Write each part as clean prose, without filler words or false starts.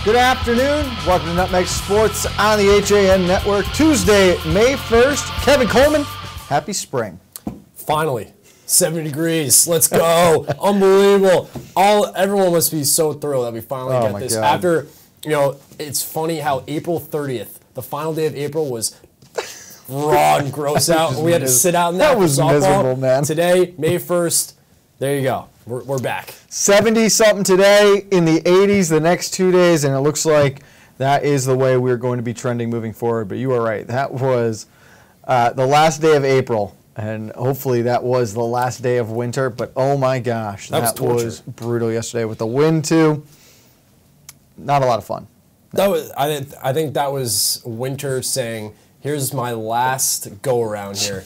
Good afternoon. Welcome to Nutmeg Sports on the HAN Network. Tuesday, May 1st. Kevin Coleman, happy spring. Finally, 70 degrees. Let's go. Unbelievable. Everyone must be so thrilled that we finally get this. God. After, it's funny how April 30th, the final day of April, was raw and gross out. We had to sit out in that. That was softball. Miserable, man. Today, May 1st, there you go. We're back. 70-something today, in the 80s the next 2 days, and it looks like that is the way we're going to be trending moving forward. But you are right. That was the last day of April, and hopefully that was the last day of winter. But, oh, my gosh, that was brutal yesterday with the wind, too. Not a lot of fun. No. I think that was winter saying, here's my last go-around here.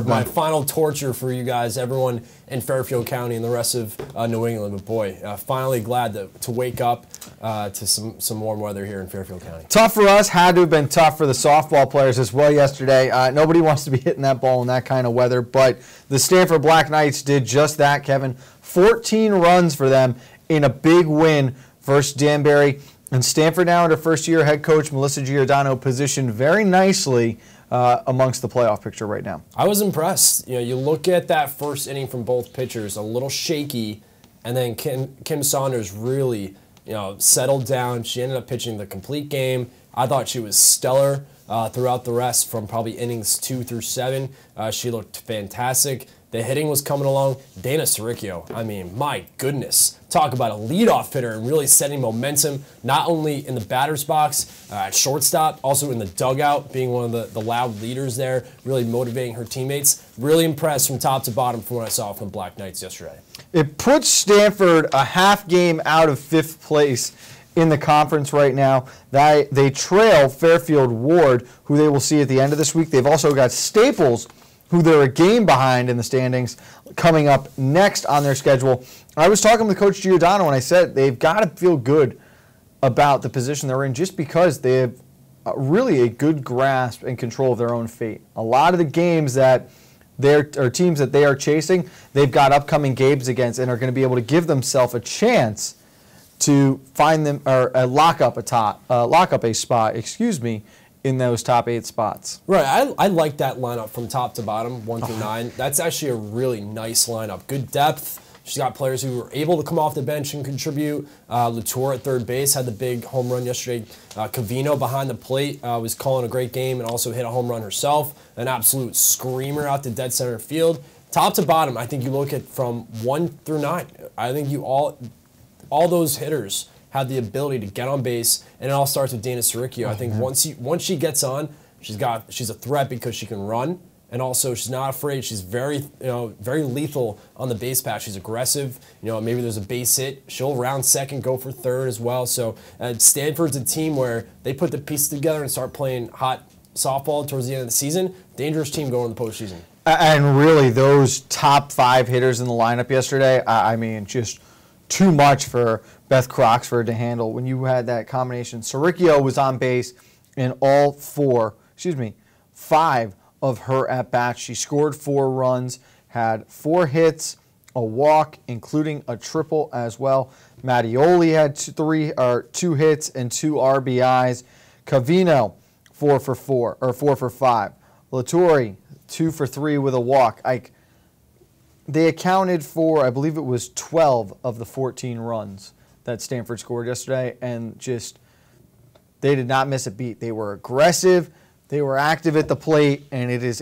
My final torture for you guys, everyone in Fairfield County and the rest of New England. But boy, finally glad to wake up to some warm weather here in Fairfield County. Tough for us. Had to have been tough for the softball players as well yesterday. Nobody wants to be hitting that ball in that kind of weather, but the Stanford Black Knights did just that, Kevin. 14 runs for them in a big win versus Danbury. And Stanford now under first-year head coach Melissa Giordano positioned very nicely amongst the playoff picture right now. I was impressed. You look at that first inning from both pitchers, a little shaky, and then Kim Saunders really, settled down. She ended up pitching the complete game. I thought she was stellar throughout the rest from probably innings 2 through 7. She looked fantastic. The hitting was coming along. Dana Siricchio, I mean, my goodness. Talk about a leadoff hitter and really setting momentum, not only in the batter's box, at shortstop, also in the dugout, being one of the loud leaders there, really motivating her teammates. Really impressed from top to bottom from what I saw from the Black Knights yesterday. It puts Stanford a half game out of 5th place in the conference right now. They trail Fairfield Ward, who they will see at the end of this week. They've also got Staples, who they're a game behind in the standings, coming up next on their schedule. I was talking with Coach Giordano, and I said they've got to feel good about the position they're in just because they have really a good grasp and control of their own fate. A lot of the games that teams that they are chasing, they've got upcoming games against and are going to be able to give themselves a chance to find them or lock up a spot, in those top 8 spots. Right, I like that lineup from top to bottom, 1 through 9. That's actually a really nice lineup. Good depth. She's got players who were able to come off the bench and contribute. Latour at third base had the big home run yesterday. Covino behind the plate was calling a great game and also hit a home run herself. An absolute screamer out to dead center field. Top to bottom, I think you look at from 1 through 9. I think all those hitters had the ability to get on base, and it all starts with Dana Siricchio. I think once she gets on, she's a threat because she can run, and also she's not afraid. She's very lethal on the base path. She's aggressive. Maybe there's a base hit, she'll round second, go for third as well. So Stanford's a team where they put the pieces together and start playing hot softball towards the end of the season. Dangerous team going in the postseason. And really, those top 5 hitters in the lineup yesterday, I mean, just too much for Beth Croxford to handle when you had that combination. Siricchio was on base in all 5 of her at-bats. She scored 4 runs, had 4 hits, a walk, including a triple as well. Mattioli had 2 hits and 2 RBIs. Covino, 4 for 5. Latour, 2 for 3 with a walk. They accounted for, I believe it was 12 of the 14 runs that Stanford scored yesterday, and they did not miss a beat. They were aggressive, they were active at the plate, and it is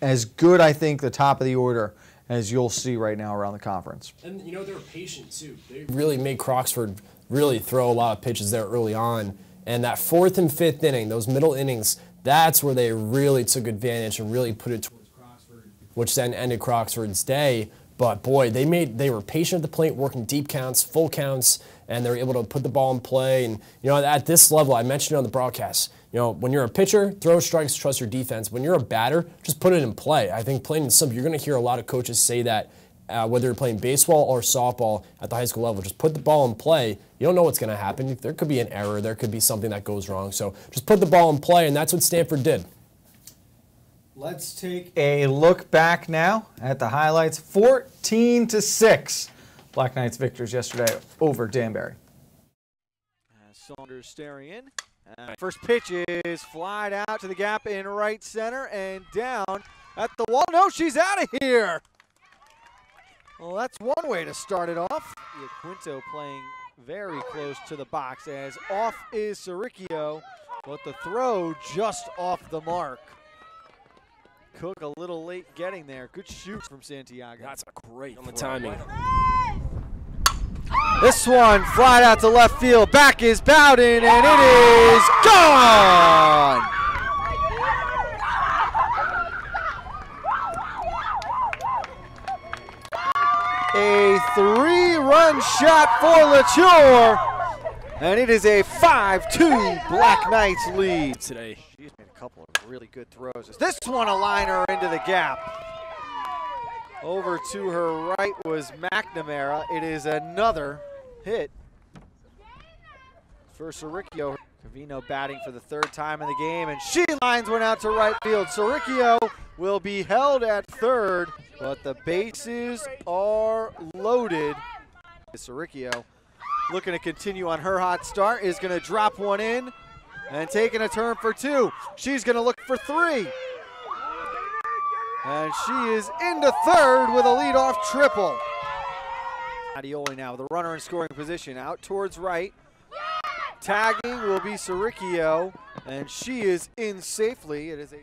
as good, I think, the top of the order as you'll see right now around the conference. And, they were patient, too. They really made Croxford really throw a lot of pitches there early on, and that 4th and 5th inning, those middle innings, that's where they really took advantage and really put it towards Croxford, which then ended Croxford's day. But boy, they were patient at the plate, working deep counts, full counts, and they were able to put the ball in play. And at this level, I mentioned it on the broadcast. When you're a pitcher, throw strikes, trust your defense. When you're a batter, just put it in play. I think plain and simple, you're going to hear a lot of coaches say that whether you're playing baseball or softball at the high school level, just put the ball in play. You don't know what's going to happen. There could be an error. There could be something that goes wrong. So just put the ball in play, and that's what Stanford did. Let's take a look back now at the highlights. 14-6, Black Knights victors yesterday over Danbury. Saunders staring in. First pitch is flied out to the gap in right center and down at the wall. No, she's out of here. Well, that's one way to start it off. Quinto playing very close to the box as off is Saricchio, but the throw just off the mark. Cook a little late getting there. Good shoot from Santiago. That's a great on the timing. This one flied out to left field. Back is Bowden, and it is gone! A 3-run shot for Latour, and it is a 5-2 Black Knights lead Today. She's made a couple of really good throws. This one a liner into the gap. Over to her right was McNamara. It is another hit for Saricchio. Covino batting for the third time in the game, and she lines one out to right field. Saricchio will be held at third, but the bases are loaded. Saricchio looking to continue on her hot start, is going to drop one in and taking a turn for two. She's going to look for three. And she is into third with a leadoff triple. Adioli now with a runner in scoring position out towards right. Tagging will be Saricchio, and she is in safely. It is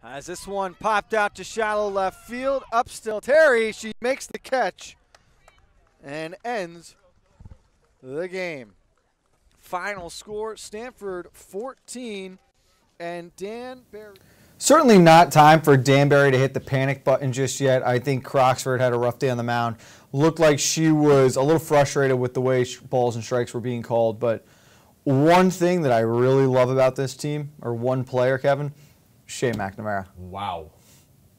as this one popped out to shallow left field. Up still Terry. She makes the catch and ends the game. Final score, Stanford 14 and Danbury. Certainly not time for Danbury to hit the panic button just yet. I think Croxford had a rough day on the mound. Looked like she was a little frustrated with the way balls and strikes were being called. But one thing that I really love about this team, or one player, Kevin, Shea McNamara. Wow.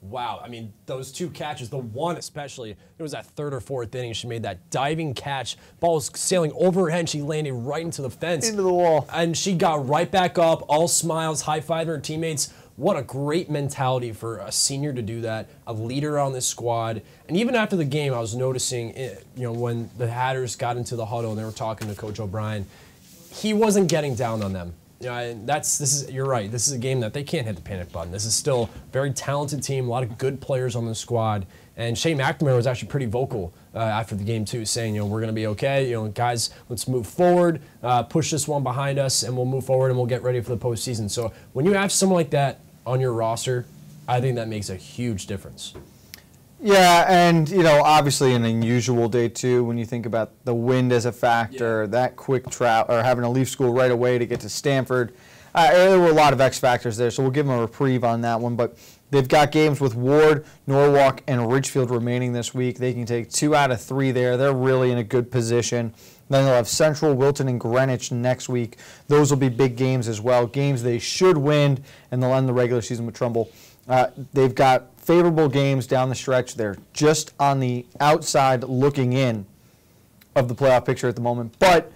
Wow. I mean, those two catches, the one especially, it was that third or fourth inning. She made that diving catch. Ball was sailing over her head. She landed right into the fence. Into the wall. And she got right back up, all smiles, high-fiving her teammates. What a great mentality for a senior to do that, a leader on this squad. And even after the game, I was noticing, when the Hatters got into the huddle and they were talking to Coach O'Brien, he wasn't getting down on them. You're right. This is a game that they can't hit the panic button. This is still a very talented team, a lot of good players on the squad. And Shea McNamara was actually pretty vocal after the game too, saying, we're going to be okay. Guys, let's move forward, push this one behind us, and we'll move forward and we'll get ready for the postseason. So when you have someone like that on your roster, I think that makes a huge difference. Yeah, and obviously an unusual day too when you think about the wind as a factor, that quick travel, or having to leave school right away to get to Stanford. There were a lot of X factors there, so we'll give them a reprieve on that one. But they've got games with Ward, Norwalk, and Ridgefield remaining this week. They can take 2 out of 3 there. They're really in a good position. Then they'll have Central, Wilton, and Greenwich next week. Those will be big games as well, games they should win, and they'll end the regular season with Trumbull. They've got favorable games down the stretch. They're just on the outside looking in of the playoff picture at the moment, but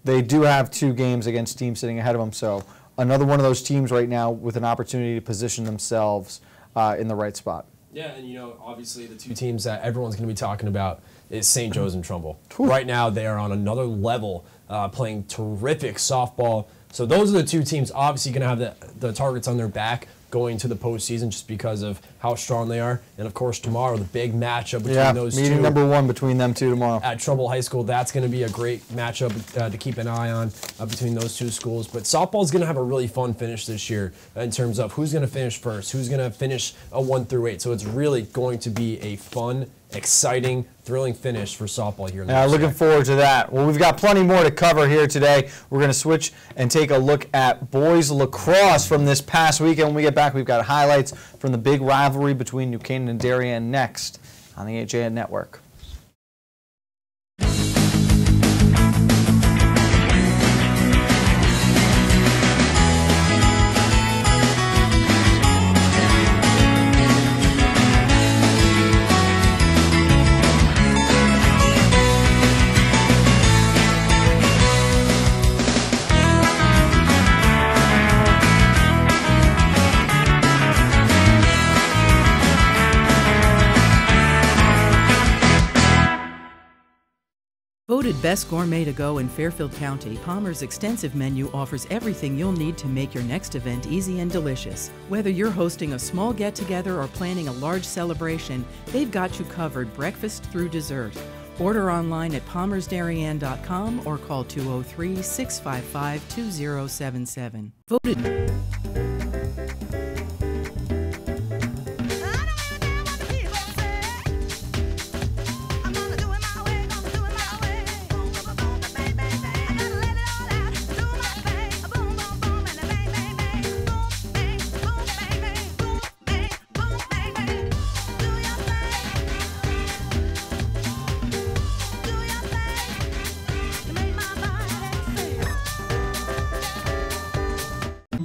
they do have 2 games against teams sitting ahead of them. So another one of those teams right now with an opportunity to position themselves in the right spot. Yeah, and obviously the 2 teams that everyone's going to be talking about is St. Joe's and Trumbull. Right now they are on another level, playing terrific softball. So those are the 2 teams obviously going to have the targets on their back going to the postseason just because of how strong they are. And, of course, tomorrow, the big matchup between those two. Meeting number 1 between them 2 tomorrow. At Trumbull High School, that's going to be a great matchup to keep an eye on between those 2 schools. But softball's going to have a really fun finish this year in terms of who's going to finish first, who's going to finish a 1 through 8. So it's really going to be a fun, exciting, thrilling finish for softball here in the looking forward to that. Well, we've got plenty more to cover here today. We're going to switch and take a look at boys lacrosse from this past weekend. When we get back, we've got highlights from the big rivalry between New Canaan and Darien next on the AJN Network. Voted Best Gourmet to Go in Fairfield County, Palmer's extensive menu offers everything you'll need to make your next event easy and delicious. Whether you're hosting a small get-together or planning a large celebration, they've got you covered breakfast through dessert. Order online at palmersdarien.com or call 203-655-2077. Voted.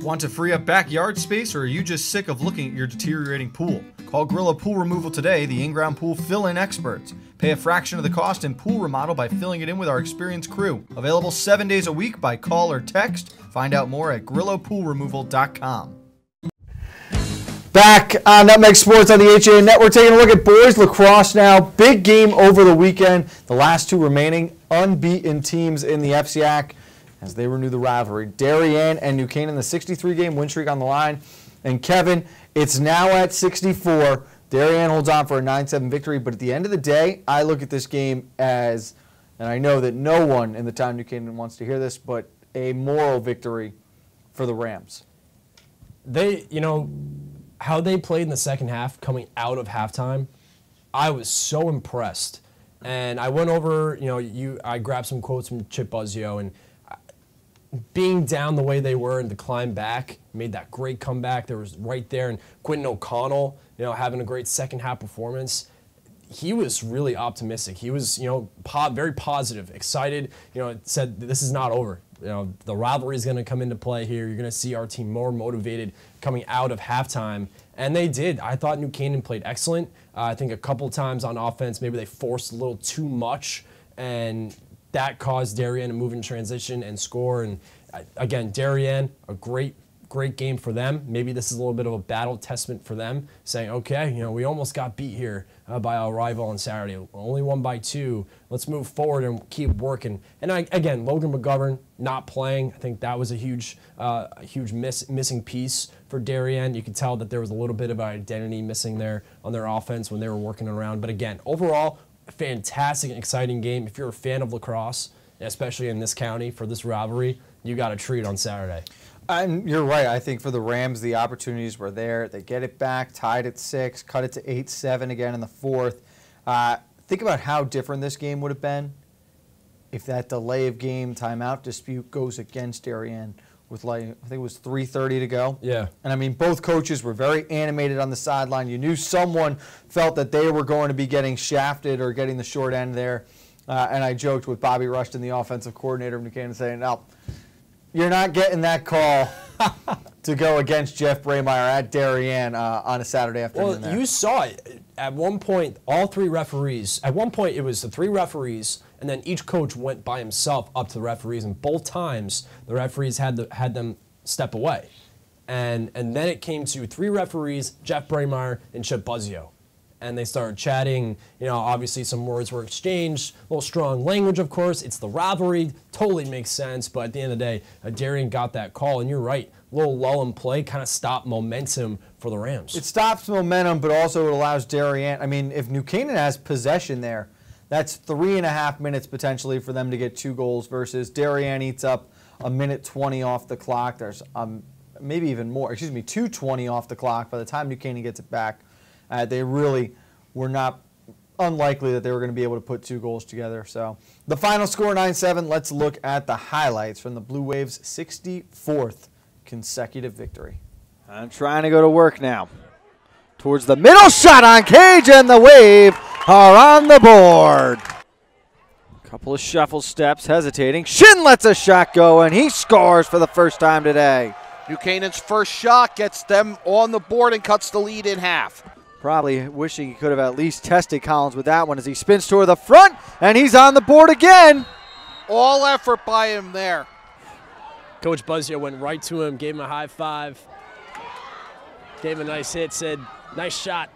Want to free up backyard space, or are you just sick of looking at your deteriorating pool? Call Grillo Pool Removal today, the in-ground pool fill-in experts. Pay a fraction of the cost in pool remodel by filling it in with our experienced crew. Available 7 days a week by call or text. Find out more at GrilloPoolRemoval.com. Back on Nutmeg Sports on the HA Network, taking a look at boys lacrosse now. Big game over the weekend. The last two remaining unbeaten teams in the FCAC as they renew the rivalry. Darien and New Canaan, the 63-game win streak on the line. And Kevin, it's now at 64. Darien holds on for a 9-7 victory, but at the end of the day, I look at this game as, and I know that no one in the town of New Canaan wants to hear this, but a moral victory for the Rams. They, how they played in the second half coming out of halftime, I was so impressed. And I went over, I grabbed some quotes from Chip Buzzio, and being down the way they were and to climb back, made that great comeback. There was right there, and Quentin O'Connell, having a great second half performance. He was really optimistic. He was, very positive, excited. Said this is not over. The rivalry is going to come into play here. You're going to see our team more motivated coming out of halftime, and they did. I thought New Canaan played excellent. I think a couple times on offense, maybe they forced a little too much, and that caused Darien to move in transition and score. And again, Darien, a great game for them. Maybe this is a little bit of a battle testament for them, saying, okay, we almost got beat here by our rival on Saturday. Only won by 2. Let's move forward and keep working. And again, Logan McGovern not playing. I think that was a huge missing piece for Darien. You could tell that there was a little bit of identity missing there on their offense when they were working around. But again, overall, fantastic and exciting game. If you're a fan of lacrosse, especially in this county for this rivalry, you got a treat on Saturday. And you're right. I think for the Rams, the opportunities were there. They get it back, tied at 6, cut it to 8-7 again in the fourth. Think about how different this game would have been if that delay of game timeout dispute goes against Darien with, I think it was 3:30 to go. Yeah. And I mean, both coaches were very animated on the sideline. You knew someone felt that they were going to be getting shafted or getting the short end there. And I joked with Bobby Rushton, the offensive coordinator of New Canaan, saying, no, you're not getting that call to go against Jeff Braymeyer at Darien on a Saturday afternoon. Well, you saw it. At one point, all 3 referees, at one point it was the 3 referees, and then each coach went by himself up to the referees, and both times the referees had them step away. And then it came to 3 referees, Jeff Braymeyer and Chip Buzzio. And they started chatting. Obviously some words were exchanged. A little strong language, of course. It's the rivalry. Totally makes sense. But at the end of the day, Darien got that call. And you're right. A little lull in play kind of stopped momentum for the Rams. It stops momentum, but also it allows Darien. I mean, if New Canaan has possession there, that's 3.5 minutes potentially for them to get 2 goals versus Darien eats up a minute 20 off the clock. There's maybe even more. 2:20 off the clock by the time New Canaan gets it back. They really were not unlikely that they were going to be able to put 2 goals together. So the final score, 9-7. Let's look at the highlights from the Blue Waves' 64th consecutive victory. I'm trying to go to work now. Towards the middle, shot on cage, and the Wave are on the board. Couple of shuffle steps, hesitating. Shin lets a shot go, and he scores for the first time today. New Canaan's first shot gets them on the board and cuts the lead in half. Probably wishing he could have at least tested Collins with that one as he spins toward the front, and he's on the board again. All effort by him there. Coach Buzzio went right to him, gave him a high five, gave him a nice hit, said, nice shot.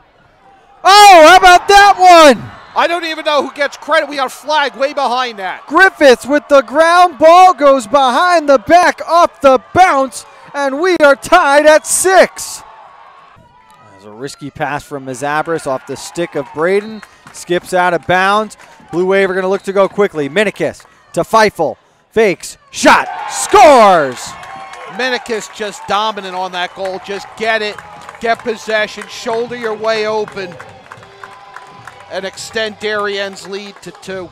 Oh, how about that one? I don't even know who gets credit. We got a flag way behind that. Griffiths with the ground ball goes behind the back off the bounce, and we are tied at 6. There's a risky pass from Mazabris off the stick of Braden. Skips out of bounds. Blue Wave are going to look to go quickly. Minikis to Feifel. Fakes. Shot. Scores! Minikis just dominant on that goal. Just get it. Get possession. Shoulder your way open. And extend Darienne's lead to 2.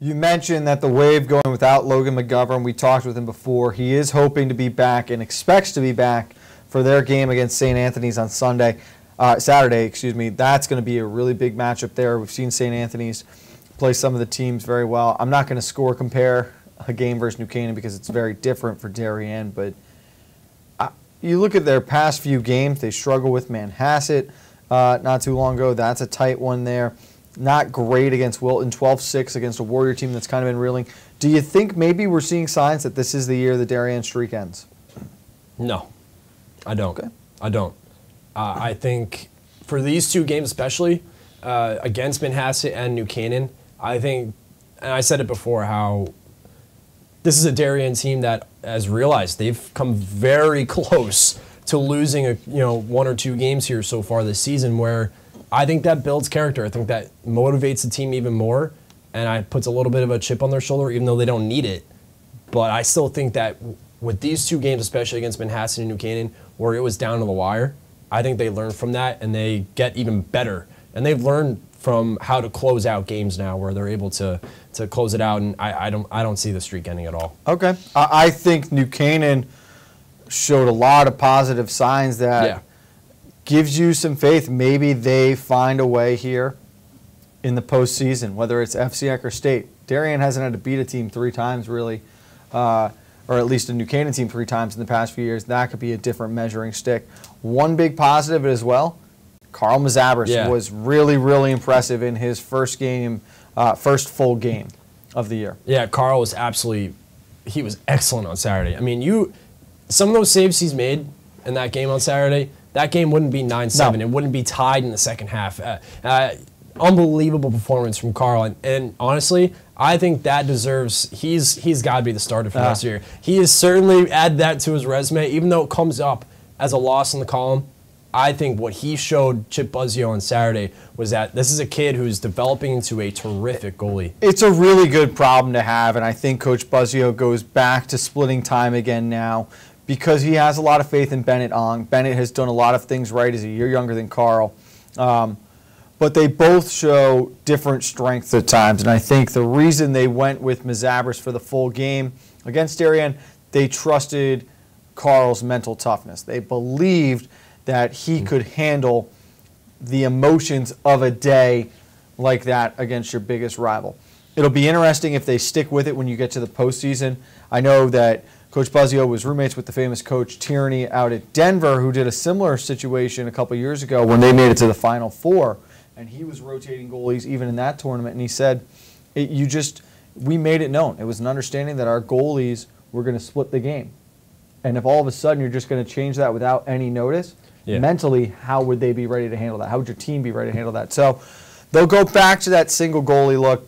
You mentioned that the Wave going without Logan McGovern. We talked with him before. He is hoping to be back and expects to be back for their game against St. Anthony's on Saturday. That's going to be a really big matchup there. We've seen St. Anthony's play some of the teams very well. I'm not going to score compare a game versus New Canaan because it's very different for Darien, but you look at their past few games, they struggle with Manhasset not too long ago. That's a tight one there. Not great against Wilton, 12-6 against a Warrior team that's kind of been reeling. Do you think maybe we're seeing signs that this is the year the Darien streak ends? No, I don't. Okay. I don't. I think for these 2 games especially, against Manhasset and New Canaan, I think, and I said it before, how this is a Darien team that has realized they've come very close to losing 1 or 2 games here so far this season, where I think that builds character. I think that motivates the team even more, and it puts a little bit of a chip on their shoulder, even though they don't need it. But I still think that with these 2 games, especially against Manhasset and New Canaan, where it was down to the wire, I think they learn from that and they get even better. And they've learned from how to close out games now, where they're able to close it out. And I don't see the streak ending at all. Okay, I think New Canaan showed a lot of positive signs that gives you some faith. Maybe they find a way here in the postseason, whether it's FCX or state. Darien hasn't had to beat a team 3 times really, or at least a New Canaan team 3 times in the past few years. That could be a different measuring stick. One big positive as well, Carl Mazabris was really, really impressive in his first game, first full game of the year. Yeah, Carl was he was excellent on Saturday. I mean, some of those saves he's made in that game on Saturday, that game wouldn't be 9-7. No. It wouldn't be tied in the second half. Unbelievable performance from Carl. And honestly, I think that deserves, he's got to be the starter for next year. He has certainly added that to his resume, even though it comes up as a loss in the column. I think what he showed Chip Buzzio on Saturday was that this is a kid who's developing into a terrific goalie. It's a really good problem to have, and I think Coach Buzzio goes back to splitting time again now because he has a lot of faith in Bennett Ong. Bennett has done a lot of things right. He's a year younger than Carl. But they both show different strengths at times, and I think the reason they went with Mazabris for the full game against Darien, they trusted Carl's mental toughness. They believed that he could handle the emotions of a day like that against your biggest rival. It'll be interesting if they stick with it when you get to the postseason. I know that Coach Buzzio was roommates with the famous Coach Tierney out at Denver, who did a similar situation a couple years ago when they made it to the Final Four, and he was rotating goalies even in that tournament, and he said, we made it known. It was an understanding that our goalies were going to split the game. And if all of a sudden you're just going to change that without any notice, mentally, how would they be ready to handle that? How would your team be ready to handle that? So they'll go back to that single goalie look,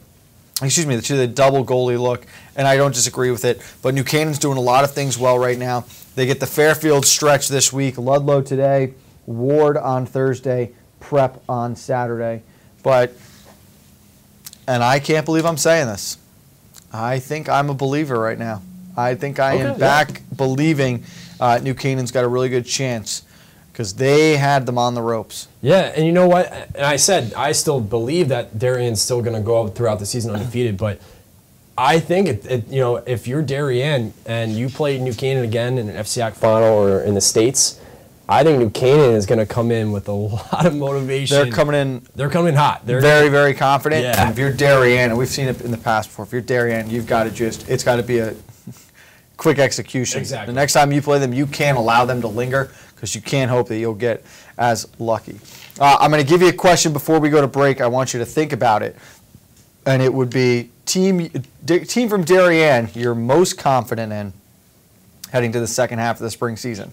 to the double goalie look, and I don't disagree with it. But New Canaan's doing a lot of things well right now. They get the Fairfield stretch this week, Ludlow today, Ward on Thursday, Prep on Saturday. And I can't believe I'm saying this. I think I'm a believer right now. I think I am back believing New Canaan's got a really good chance because they had them on the ropes. Yeah, and you know what? And I said I still believe that Darien's still going to go throughout the season undefeated, but I think if you're Darien and you play New Canaan again in an FCX final or in the States, I think New Canaan is going to come in with a lot of motivation. They're coming in hot. They're very, very confident. Yeah. And if you're Darien, and we've seen it in the past before, if you're Darien, you've got to it's got to be a quick execution. Exactly. The next time you play them, you can't allow them to linger because you can't hope that you'll get as lucky. I'm going to give you a question before we go to break. I want you to think about it. And it would be team from Darien you're most confident in heading to the second half of the spring season.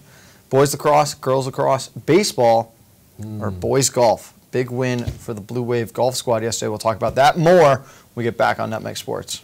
Boys lacrosse, girls lacrosse, baseball, or boys golf. Big win for the Blue Wave Golf Squad yesterday. We'll talk about that more when we get back on Nutmeg Sports.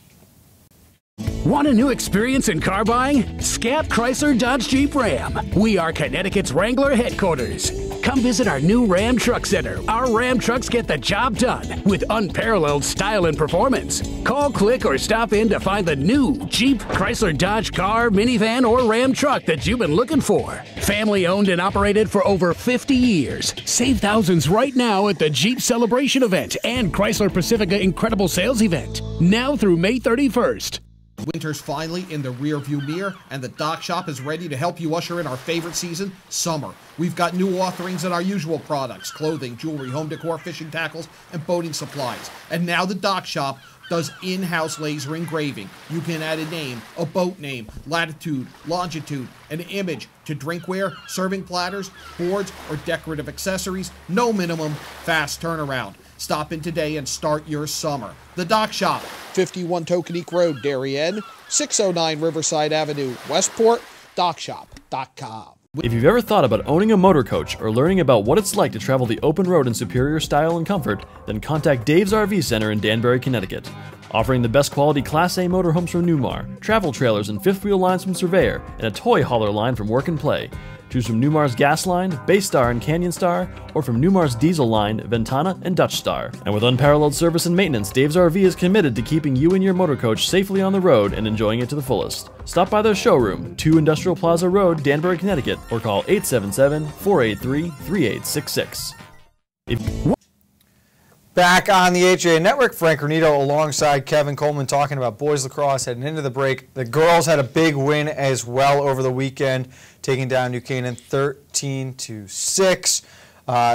Want a new experience in car buying? Scap Chrysler Dodge Jeep Ram. We are Connecticut's Wrangler headquarters. Come visit our new Ram Truck Center. Our Ram trucks get the job done with unparalleled style and performance. Call, click, or stop in to find the new Jeep, Chrysler Dodge car, minivan, or Ram truck that you've been looking for. Family owned and operated for over 50 years. Save thousands right now at the Jeep Celebration event and Chrysler Pacifica Incredible Sales event. Now through May 31st. Winter's finally in the rearview mirror, and the Dock Shop is ready to help you usher in our favorite season, summer. We've got new offerings in our usual products: clothing, jewelry, home decor, fishing tackles, and boating supplies. And now the Dock Shop does in-house laser engraving. You can add a name, a boat name, latitude, longitude, an image to drinkware, serving platters, boards, or decorative accessories. No minimum, fast turnaround. Stop in today and start your summer. The Dock Shop, 51 Tokenique Road, Darien, 609 Riverside Avenue, Westport, dockshop.com. If you've ever thought about owning a motor coach or learning about what it's like to travel the open road in superior style and comfort, then contact Dave's RV Center in Danbury, Connecticut. Offering the best quality Class A motorhomes from Newmar, travel trailers and fifth wheel lines from Surveyor, and a toy hauler line from Work and Play. Choose from Newmar's Gas Line, Bay Star and Canyon Star, or from Newmar's Diesel Line, Ventana and Dutch Star. And with unparalleled service and maintenance, Dave's RV is committed to keeping you and your motor coach safely on the road and enjoying it to the fullest. Stop by their showroom, 2 Industrial Plaza Road, Danbury, Connecticut, or call 877-483-3866. Back on the HA Network, Frank Granito alongside Kevin Coleman talking about boys lacrosse heading into the break. The girls had a big win as well over the weekend, taking down New Canaan 13-6.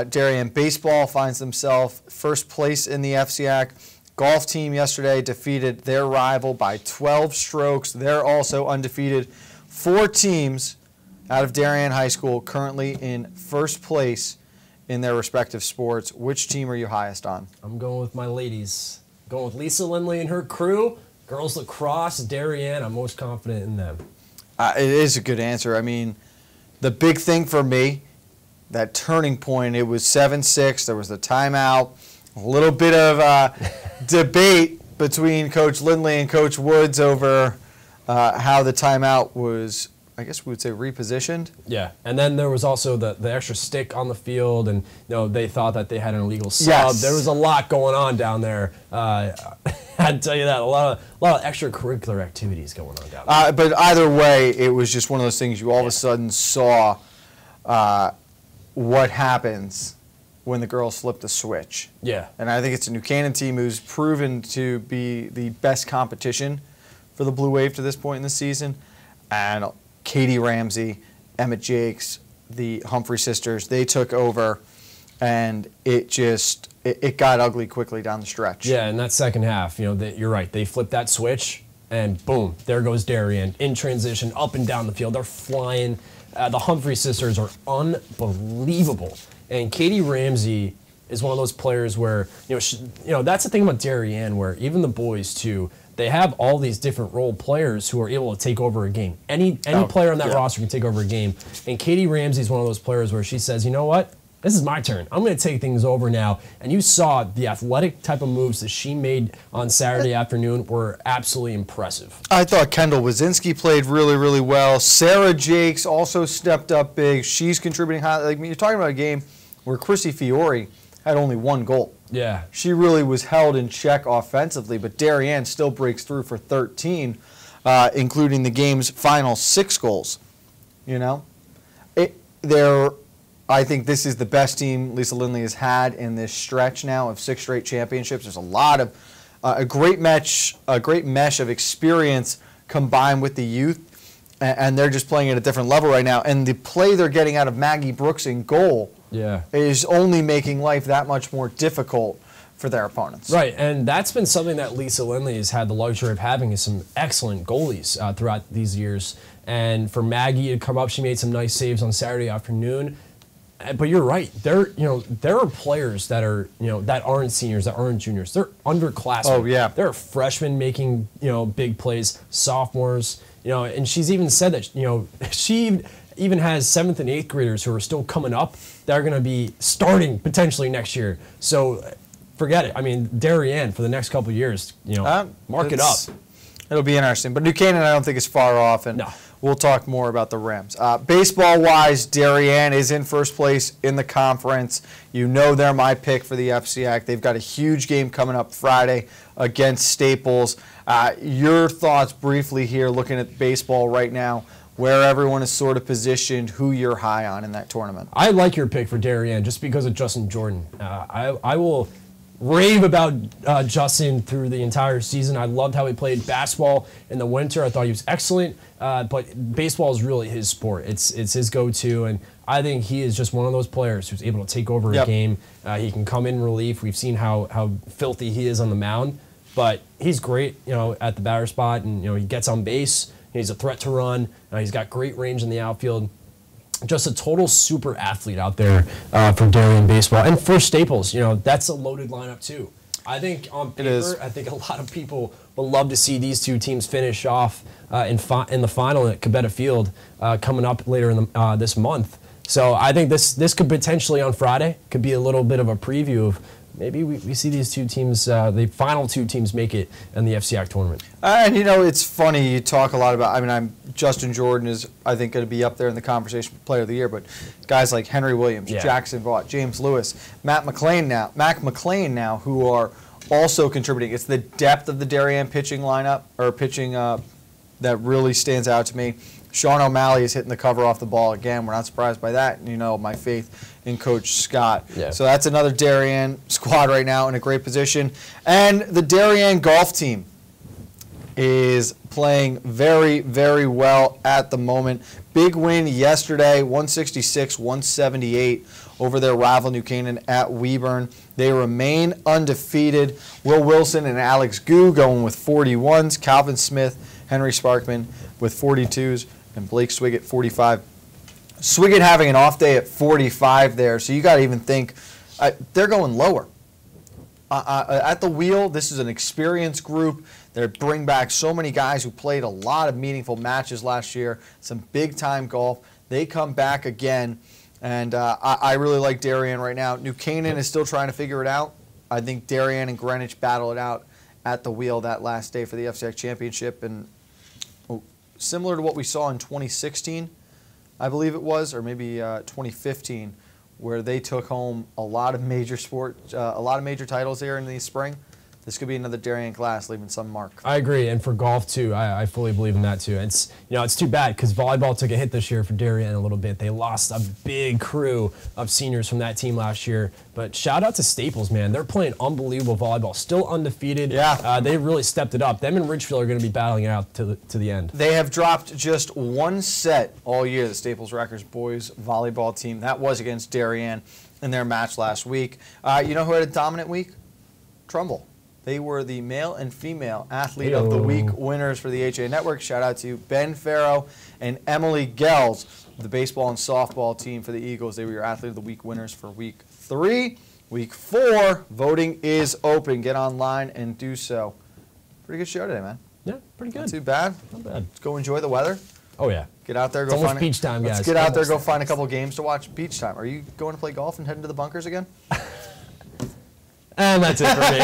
Darien baseball finds themselves first place in the FCIAC. Golf team yesterday defeated their rival by 12 strokes. They're also undefeated. 4 teams out of Darien High School currently in first place in their respective sports. Which team are you highest on? I'm going with my ladies. Going with Lisa Lindley and her crew. Girls lacrosse, Darien. I'm most confident in them. It is a good answer. I mean, the big thing for me, that turning point, it was 7-6. There was the timeout. A little bit of debate between Coach Lindley and Coach Woods over how the timeout was, I guess we would say, repositioned. Yeah, and then there was also the extra stick on the field, and they thought that they had an illegal sub. Yes. There was a lot going on down there. I had to tell you that, a lot of extracurricular activities going on down there. But either way, it was just one of those things you all of a sudden saw what happens when the girls flip the switch. Yeah. And I think it's a New Canaan team who's proven to be the best competition for the Blue Wave to this point in the season. And Katie Ramsey, Emmett Jakes, the Humphrey sisters, they took over, and it got ugly quickly down the stretch. Yeah, in that second half, you're right. They flipped that switch, and boom, there goes Darien in transition, up and down the field. They're flying. The Humphrey sisters are unbelievable, and Katie Ramsey is one of those players where that's the thing about Darien, where even the boys too. They have all these different role players who are able to take over a game. Any player on that roster can take over a game. And Katie Ramsey is one of those players where she says, you know what? This is my turn. I'm going to take things over now. And you saw the athletic type of moves that she made on Saturday afternoon were absolutely impressive. I thought Kendall Wazinski played really, really well. Sarah Jakes also stepped up big. She's contributing high. You're talking about a game where Chrissy Fiore had only 1 goal. Yeah. She really was held in check offensively, but Darien still breaks through for 13, including the game's final 6 goals. I think this is the best team Lisa Lindley has had in this stretch now of 6 straight championships. There's a lot of a great mesh of experience combined with the youth, and they're just playing at a different level right now. And the play they're getting out of Maggie Brooks in goal is only making life that much more difficult for their opponents. Right, and that's been something that Lisa Lindley has had the luxury of having, is some excellent goalies throughout these years. And for Maggie to come up, she made some nice saves on Saturday afternoon. But you're right. There are players that are that aren't seniors, that aren't juniors. They're underclassmen. Oh yeah. There are freshmen making big plays, sophomores. And she's even said that she even has 7th and 8th graders who are still coming up that are going to be starting potentially next year. So forget it. I mean, Darien for the next couple of years, mark it up. It'll be interesting. But New Canaan, I don't think is far off, and no. We'll talk more about the Rams. Baseball-wise, Darien is in first place in the conference. You know they're my pick for the FCAC. They've got a huge game coming up Friday against Staples. Your thoughts briefly here, looking at baseball right now, where everyone is sort of positioned, who you're high on in that tournament. I like your pick for Darien just because of Justin Jordan. I will rave about Justin through the entire season. I loved how he played basketball in the winter. I thought he was excellent, but baseball is really his sport. It's his go-to, and I think he is just one of those players who's able to take over a game. He can come in relief. We've seen how filthy he is on the mound, but he's great, at the batter spot, and he gets on base. He's a threat to run. He's got great range in the outfield. Just a total super athlete out there for Darien baseball. And for Staples, that's a loaded lineup too. I think on paper, I think a lot of people would love to see these two teams finish off in the final at Cabetta Field coming up later in this month. So I think this could potentially on Friday could be a little bit of a preview of maybe we see these two teams, the final two teams, make it in the FCAC tournament. And it's funny, you talk a lot about, Justin Jordan is, I think, going to be up there in the conversation for Player of the Year, but guys like Henry Williams, Jackson Vaught, James Lewis, Mac McClain now, who are also contributing. It's the depth of the Darien pitching lineup, or pitching that really stands out to me. Sean O'Malley is hitting the cover off the ball again. We're not surprised by that. And my faith in Coach Scott. Yeah. So that's another Darien squad right now in a great position. And the Darien golf team is playing very, very well at the moment. Big win yesterday, 166-178 over their rival New Canaan at Weyburn. They remain undefeated. Will Wilson and Alex Gu going with 41s. Calvin Smith, Henry Sparkman with 42s. And Blake Swiggett, 45. Swiggett having an off day at 45 there, so you got to even think they're going lower. At the wheel, this is an experienced group. They bring back so many guys who played a lot of meaningful matches last year, some big-time golf. They come back again, and I really like Darien right now. New Canaan is still trying to figure it out. I think Darien and Greenwich battle it out at the wheel that last day for the FCAC Championship, and similar to what we saw in 2016, I believe it was, or maybe 2015, where they took home a lot of major titles here in the spring. This could be another Darien class leaving some mark. I agree, and for golf too, I fully believe in that too. It's it's too bad because volleyball took a hit this year for Darien a little bit. They lost a big crew of seniors from that team last year. But shout out to Staples, man. They're playing unbelievable volleyball, still undefeated. Yeah, they really stepped it up. Them and Ridgefield are going to be battling it out to the end. They have dropped just one set all year. The Staples Rackers boys volleyball team. That was against Darien in their match last week. You know who had a dominant week? Trumbull. They were the male and female athlete of the week winners for the HA Network. Shout out to Ben Farrow and Emily Gels, the baseball and softball team for the Eagles. They were your athlete of the week winners for week 3. Week 4, voting is open. Get online and do so. Pretty good show today, man. Yeah, pretty good. Not too bad. Not bad. Let's go enjoy the weather. Oh, yeah. Get out there. Go find beach time, guys. Let's get out there, go find a couple games to watch. Beach time. Are you going to play golf and heading to the bunkers again? And that's it for me.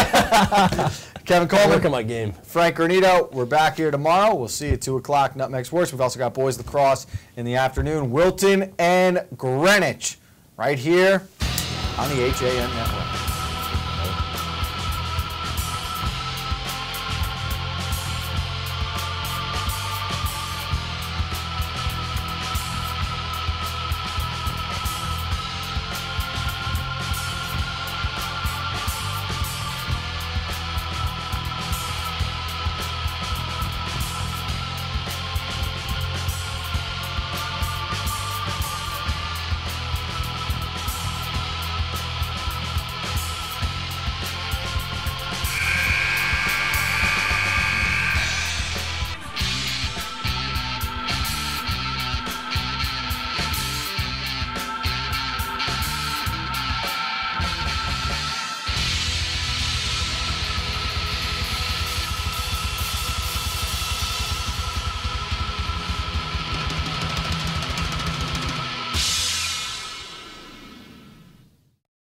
Kevin Coleman. Look at my game. Frank Granito. We're back here tomorrow. We'll see you at 2 o'clock, Nutmeg Sports. We've also got boys lacrosse in the afternoon. Wilton and Greenwich right here on the HAN Network.